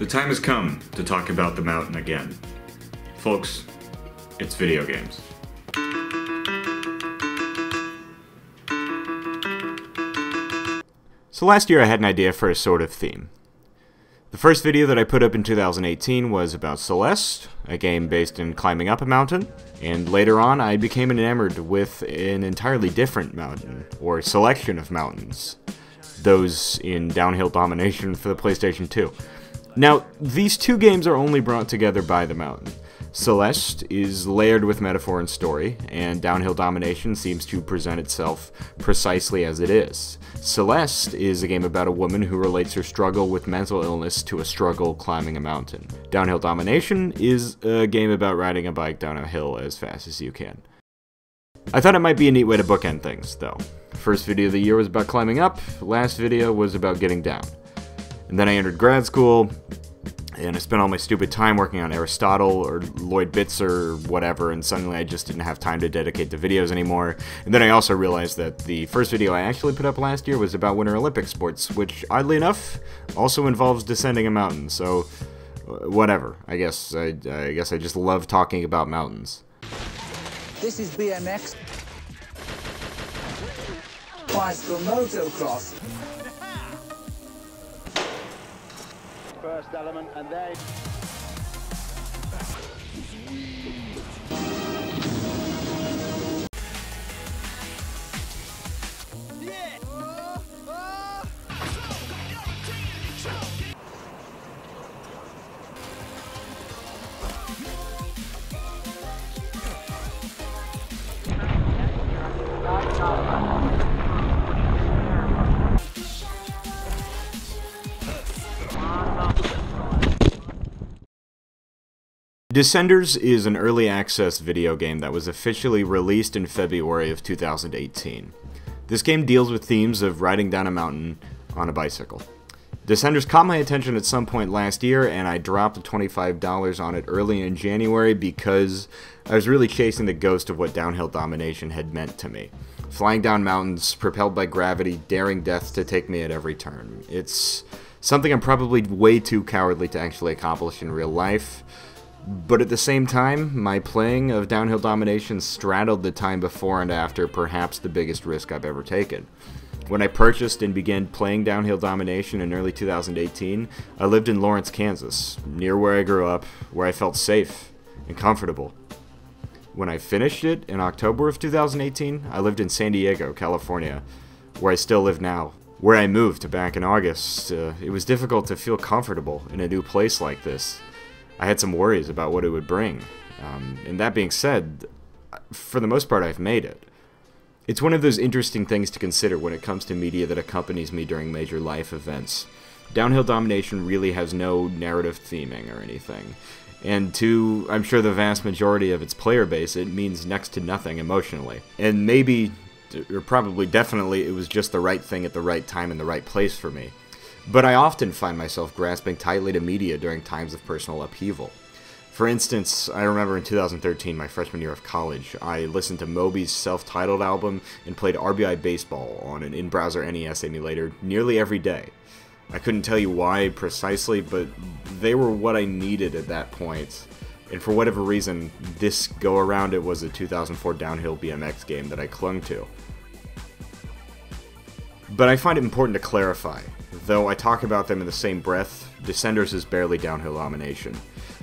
The time has come to talk about the mountain again. Folks, it's video games. So last year I had an idea for a sort of theme. The first video that I put up in 2018 was about Celeste, a game based in climbing up a mountain, and later on I became enamored with an entirely different mountain, or selection of mountains, those in Downhill Domination for the PlayStation 2. Now, these two games are only brought together by the mountain. Celeste is layered with metaphor and story, and Downhill Domination seems to present itself precisely as it is. Celeste is a game about a woman who relates her struggle with mental illness to a struggle climbing a mountain. Downhill Domination is a game about riding a bike down a hill as fast as you can. I thought it might be a neat way to bookend things, though. First video of the year was about climbing up, last video was about getting down. And then I entered grad school, and I spent all my stupid time working on Aristotle or Lloyd Bitzer or whatever, and suddenly I just didn't have time to dedicate to videos anymore. And then I also realized that the first video I actually put up last year was about Winter Olympic sports, which, oddly enough, also involves descending a mountain, so whatever. I guess I just love talking about mountains. This is BMX. Bicycle motocross. First element, and then Descenders is an early access video game that was officially released in February of 2018. This game deals with themes of riding down a mountain on a bicycle. Descenders caught my attention at some point last year, and I dropped $25 on it early in January because I was really chasing the ghost of what Downhill Domination had meant to me. Flying down mountains, propelled by gravity, daring death to take me at every turn. It's something I'm probably way too cowardly to actually accomplish in real life. But at the same time, my playing of Downhill Domination straddled the time before and after perhaps the biggest risk I've ever taken. When I purchased and began playing Downhill Domination in early 2018, I lived in Lawrence, Kansas, near where I grew up, where I felt safe and comfortable. When I finished it in October of 2018, I lived in San Diego, California, where I still live now. Where I moved back in August, it was difficult to feel comfortable in a new place like this. I had some worries about what it would bring, and that being said, for the most part I've made it. It's one of those interesting things to consider when it comes to media that accompanies me during major life events. Downhill Domination really has no narrative theming or anything, and to, I'm sure, the vast majority of its player base, it means next to nothing emotionally. And maybe, or probably definitely, it was just the right thing at the right time in the right place for me. But I often find myself grasping tightly to media during times of personal upheaval. For instance, I remember in 2013, my freshman year of college, I listened to Moby's self-titled album and played RBI Baseball on an in-browser NES emulator nearly every day. I couldn't tell you why precisely, but they were what I needed at that point. And for whatever reason, this go-around it was a 2004 downhill BMX game that I clung to. But I find it important to clarify. Though I talk about them in the same breath, Descenders is barely Downhill Domination.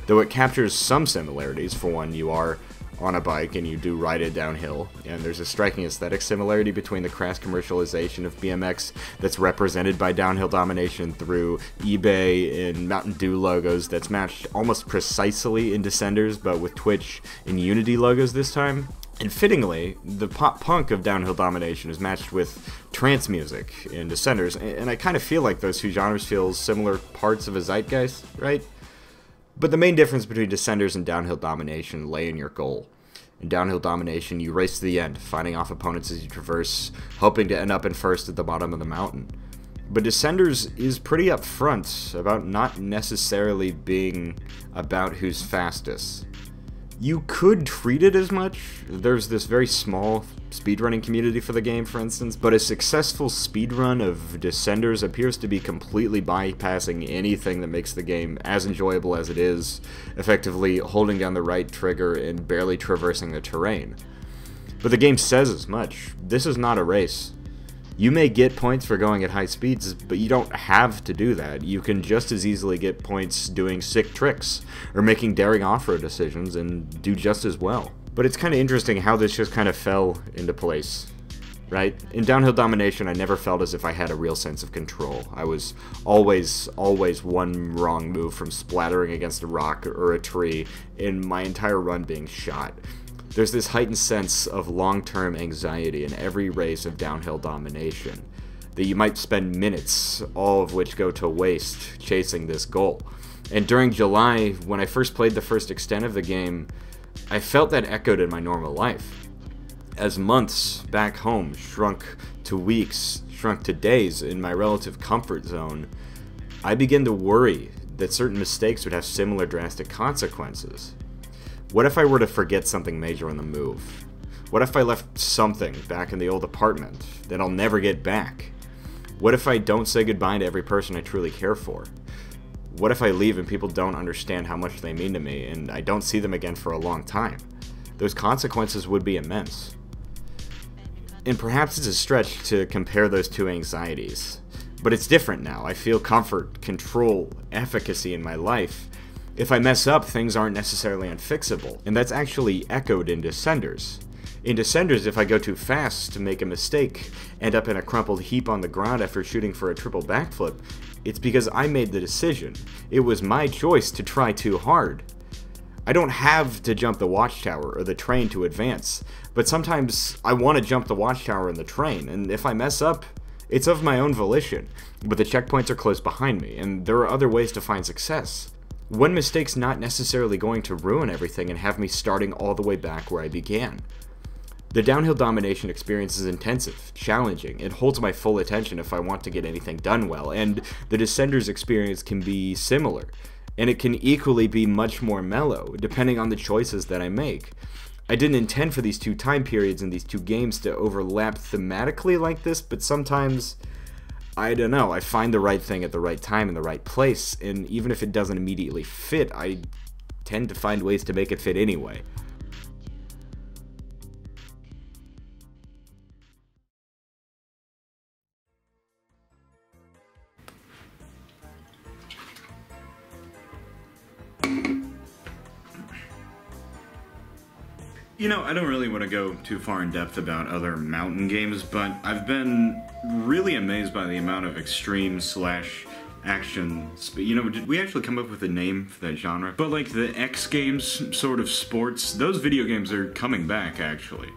Though it captures some similarities. For one, you are on a bike and you do ride it downhill, and there's a striking aesthetic similarity between the crass commercialization of BMX that's represented by Downhill Domination through eBay and Mountain Dew logos that's matched almost precisely in Descenders, but with Twitch and Unity logos this time. And fittingly, the pop-punk of Downhill Domination is matched with trance music in Descenders, and I kind of feel like those two genres feel similar parts of a zeitgeist, right? But the main difference between Descenders and Downhill Domination lay in your goal. In Downhill Domination, you race to the end, fighting off opponents as you traverse, hoping to end up in first at the bottom of the mountain. But Descenders is pretty upfront about not necessarily being about who's fastest. You could treat it as much. There's this very small speedrunning community for the game, for instance, but a successful speedrun of Descenders appears to be completely bypassing anything that makes the game as enjoyable as it is, effectively holding down the right trigger and barely traversing the terrain. But the game says as much. This is not a race. You may get points for going at high speeds, but you don't have to do that. You can just as easily get points doing sick tricks, or making daring off-road decisions, and do just as well. But it's kind of interesting how this just kind of fell into place, right? In Downhill Domination, I never felt as if I had a real sense of control. I was always one wrong move from splattering against a rock or a tree, and my entire run being shot. There's this heightened sense of long-term anxiety in every race of Downhill Domination, that you might spend minutes, all of which go to waste, chasing this goal. And during July, when I first played the first extent of the game, I felt that echoed in my normal life. As months back home shrunk to weeks, shrunk to days in my relative comfort zone, I began to worry that certain mistakes would have similar drastic consequences. What if I were to forget something major on the move? What if I left something back in the old apartment that I'll never get back? What if I don't say goodbye to every person I truly care for? What if I leave and people don't understand how much they mean to me and I don't see them again for a long time? Those consequences would be immense. And perhaps it's a stretch to compare those two anxieties. But it's different now. I feel comfort, control, efficacy in my life. If I mess up, things aren't necessarily unfixable, and that's actually echoed in Descenders. In Descenders, if I go too fast to make a mistake, end up in a crumpled heap on the ground after shooting for a triple backflip, it's because I made the decision. It was my choice to try too hard. I don't have to jump the watchtower or the train to advance, but sometimes I want to jump the watchtower and the train, and if I mess up, it's of my own volition, but the checkpoints are close behind me, and there are other ways to find success. One mistake's not necessarily going to ruin everything and have me starting all the way back where I began. The Downhill Domination experience is intensive, challenging, it holds my full attention if I want to get anything done well, and the Descenders experience can be similar, and it can equally be much more mellow, depending on the choices that I make. I didn't intend for these two time periods in these two games to overlap thematically like this, but sometimes, I don't know, I find the right thing at the right time in the right place, and even if it doesn't immediately fit, I tend to find ways to make it fit anyway. You know, I don't really want to go too far in depth about other mountain games, but I've been really amazed by the amount of extreme / action. You know, did we actually come up with a name for that genre? But like the X Games sort of sports, those video games are coming back actually.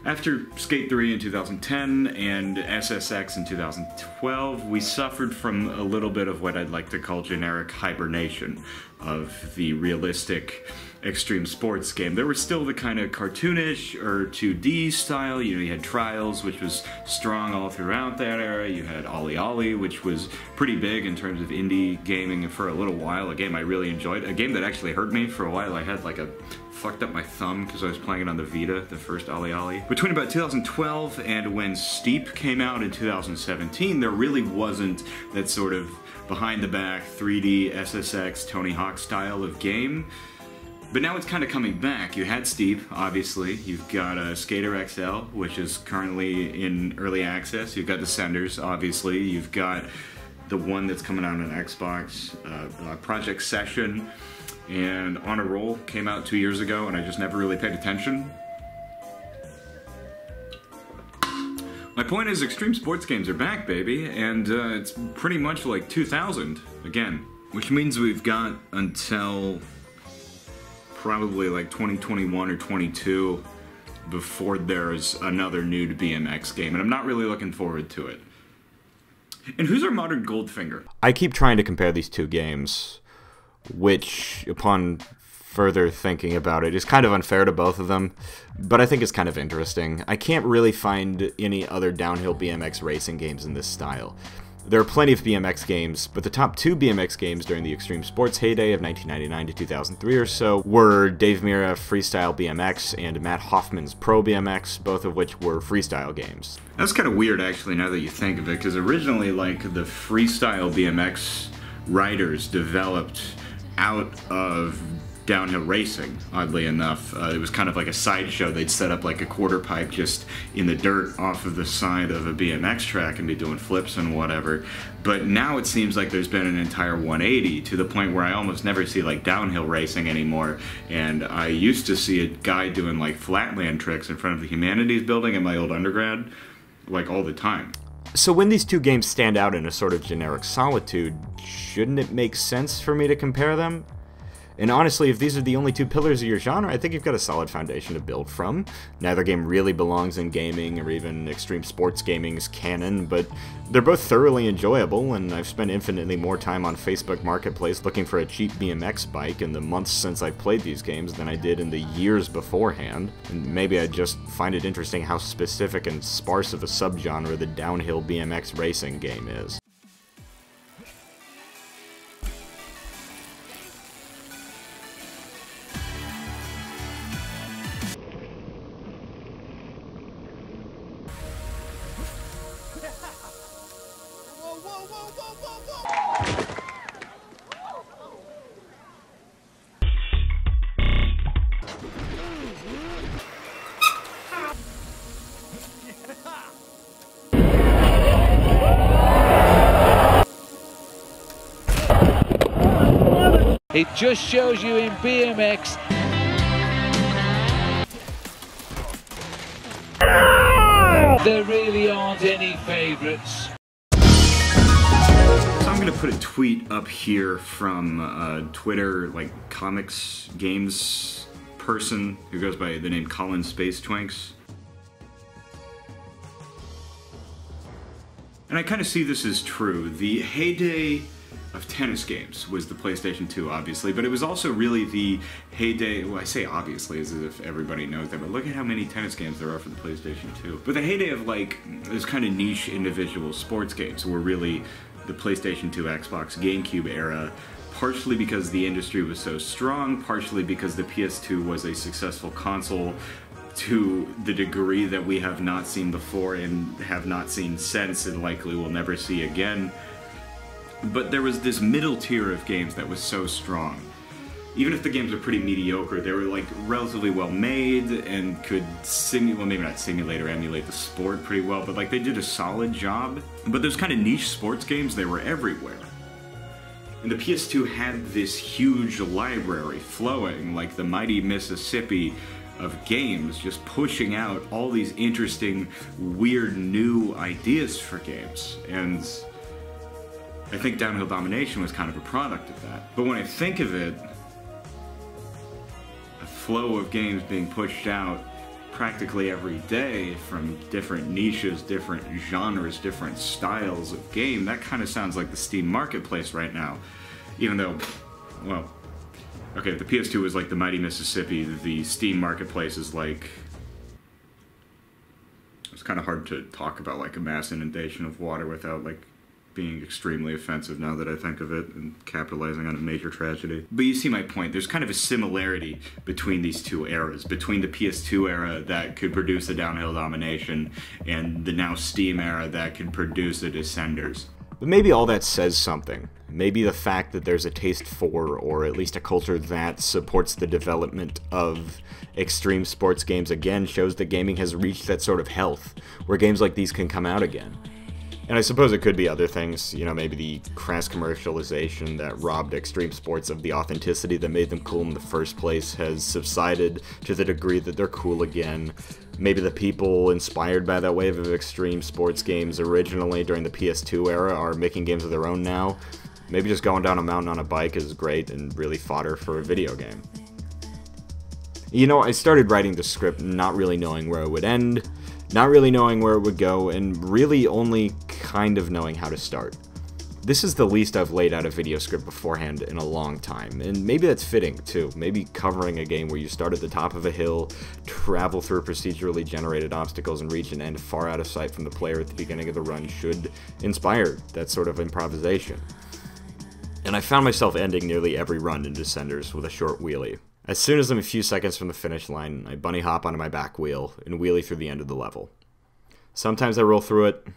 After Skate 3 in 2010 and SSX in 2012, we suffered from a little bit of what I'd like to call generic hibernation of the realistic extreme sports game. There was still the kind of cartoonish or 2D style. You know, you had Trials, which was strong all throughout that era. You had Ollie Ollie, which was pretty big in terms of indie gaming for a little while. A game I really enjoyed. A game that actually hurt me for a while. I had like a fucked up my thumb because I was playing it on the Vita, the first Ollie Ollie. Between about 2012 and when Steep came out in 2017, there really wasn't that sort of behind-the-back 3D SSX Tony Hawk style of game. But now it's kind of coming back. You had Steep, obviously. You've got Skater XL, which is currently in early access. You've got Descenders, obviously. You've got the one that's coming out on Xbox, Project Session, and On a Roll came out 2 years ago, and I just never really paid attention. My point is, extreme sports games are back, baby, and it's pretty much like 2000 again. Which means we've got until probably like 2021 or 22 before there's another new BMX game, and I'm not really looking forward to it. And who's our modern Goldfinger? I keep trying to compare these two games, which, upon further thinking about it, is kind of unfair to both of them, but I think it's kind of interesting. I can't really find any other downhill BMX racing games in this style. There are plenty of BMX games, but the top 2 BMX games during the extreme sports heyday of 1999 to 2003 or so were Dave Mirra Freestyle BMX and Matt Hoffman's Pro BMX, both of which were freestyle games. That's kind of weird, actually, now that you think of it, because originally, like, the freestyle BMX riders developed out of downhill racing, oddly enough. It was kind of like a sideshow. They'd set up like a quarter pipe just in the dirt off of the side of a BMX track and be doing flips and whatever. But now it seems like there's been an entire 180 to the point where I almost never see like downhill racing anymore. And I used to see a guy doing like flatland tricks in front of the Humanities building in my old undergrad, like all the time. So when these 2 games stand out in a sort of generic solitude, shouldn't it make sense for me to compare them? And honestly, if these are the only 2 pillars of your genre, I think you've got a solid foundation to build from. Neither game really belongs in gaming or even extreme sports gaming's canon, but they're both thoroughly enjoyable, and I've spent infinitely more time on Facebook Marketplace looking for a cheap BMX bike in the months since I've played these games than I did in the years beforehand. And maybe I just find it interesting how specific and sparse of a subgenre the downhill BMX racing game is. It just shows you in BMX. There really aren't any favourites. So I'm going to put a tweet up here from Twitter, like comics games person who goes by the name Colin Space Twinks. And I kind of see this as true. The heyday of tennis games was the PlayStation 2, obviously, but it was also really the heyday, well, I say obviously as if everybody knows that, but look at how many tennis games there are for the PlayStation 2. But the heyday of like this kind of niche individual sports games were really the PlayStation 2, Xbox, GameCube era, partially because the industry was so strong, partially because the PS2 was a successful console to the degree that we have not seen before and have not seen since and likely will never see again. But there was this middle tier of games that was so strong. Even if the games were pretty mediocre, they were like relatively well made and could simulate, well maybe not simulate or emulate the sport pretty well, but like they did a solid job. But those kind of niche sports games, they were everywhere. And the PS2 had this huge library flowing like the mighty Mississippi of games, just pushing out all these interesting, weird new ideas for games. And I think Downhill Domination was kind of a product of that. But when I think of it, a flow of games being pushed out practically every day from different niches, different genres, different styles of game, that kind of sounds like the Steam Marketplace right now. Even though, well, okay, the PS2 was like the mighty Mississippi, the Steam Marketplace is like, it's kind of hard to talk about like a mass inundation of water without like being extremely offensive now that I think of it and capitalizing on a major tragedy. But you see my point, there's kind of a similarity between these two eras, between the PS2 era that could produce a Downhill Domination and the now Steam era that could produce a Descenders. But maybe all that says something. Maybe the fact that there's a taste for, or at least a culture that supports the development of extreme sports games again shows that gaming has reached that sort of health, where games like these can come out again. And I suppose it could be other things, you know, maybe the crass commercialization that robbed extreme sports of the authenticity that made them cool in the first place has subsided to the degree that they're cool again. Maybe the people inspired by that wave of extreme sports games originally during the PS2 era are making games of their own now. Maybe just going down a mountain on a bike is great and really fodder for a video game. You know, I started writing the script not really knowing where it would end, not really knowing where it would go, and really only kind of knowing how to start. This is the least I've laid out a video script beforehand in a long time, and maybe that's fitting too. Maybe covering a game where you start at the top of a hill, travel through procedurally generated obstacles, and reach an end far out of sight from the player at the beginning of the run should inspire that sort of improvisation. And I found myself ending nearly every run in Descenders with a short wheelie. As soon as I'm a few seconds from the finish line, I bunny hop onto my back wheel and wheelie through the end of the level. Sometimes I roll through it,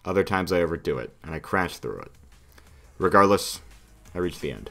other times I overdo it, and I crash through it. Regardless, I reach the end.